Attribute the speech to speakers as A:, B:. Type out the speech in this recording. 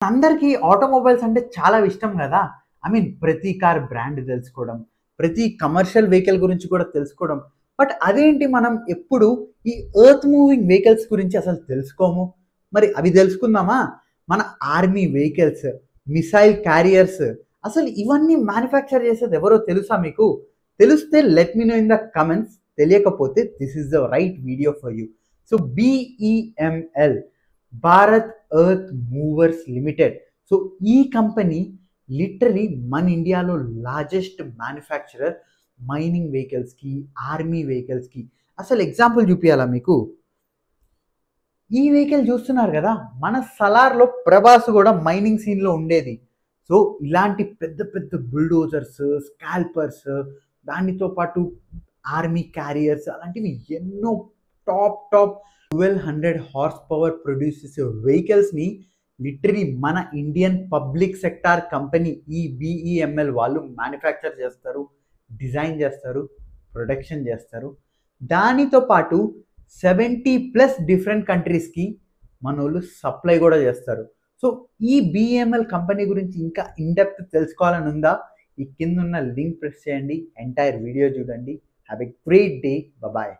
A: అందరికీ ఆటోమొబైల్స్ అంటే చాలా ఇష్టం కదా. ఐ మీన్ ప్రతి కార్ బ్రాండ్ తెలుసుకోవడం, ప్రతి కమర్షియల్ వెహికల్ గురించి కూడా తెలుసుకోవడం. బట్ అదేంటి మనం ఎప్పుడు ఈ ఎర్త్ మూవింగ్ వెహికల్స్ గురించి అసలు తెలుసుకోము. మరి అవి తెలుసుకుందామా? మన ఆర్మీ వెహికల్స్, మిసైల్ క్యారియర్స్, అసలు ఇవన్నీ మ్యానుఫ్యాక్చర్ చేసేది ఎవరో తెలుసా మీకు? తెలిస్తే let me know in the comments. తెలియకపోతే this is the right video for you. So BEML, Bharat earth movers limited. So ఈ కంపెనీ లిటరలీ మన ఇండియాలో లార్జెస్ట్ మ్యానుఫ్యాక్చరర్ మైనింగ్ వెహికల్స్కి, ఆర్మీ వెహికల్స్కి. అసలు ఎగ్జాంపుల్ చూపించాలా మీకు? ఈ వెహికల్ చూస్తున్నారు కదా, మన సలార్లో ప్రభాస్ కూడా మైనింగ్ సీన్లో ఉండేది. సో ఇలాంటి పెద్ద పెద్ద బుల్డోజర్స్, స్కాల్పర్స్, దానితో పాటు ఆర్మీ క్యారియర్స్, అలాంటివి ఎన్నో top top 1200 horse power produce చేసే వెహికల్స్ని లిటరీ మన ఇండియన్ పబ్లిక్ సెక్టార్ కంపెనీ ఈ BEML వాళ్ళు మ్యానుఫ్యాక్చర్ చేస్తారు, డిజైన్ చేస్తారు, ప్రొడక్షన్ చేస్తారు. దానితో పాటు 70+ డిఫరెంట్ కంట్రీస్కి మనోళ్ళు సప్లై కూడా చేస్తారు. సో ఈ BEML కంపెనీ గురించి ఇంకా ఇన్డెప్త్ తెలుసుకోవాలని ఉందా? ఈ కింద ఉన్న లింక్ ప్రెస్ చేయండి, ఎంటైర్ వీడియో చూడండి. Have a great day. Bye.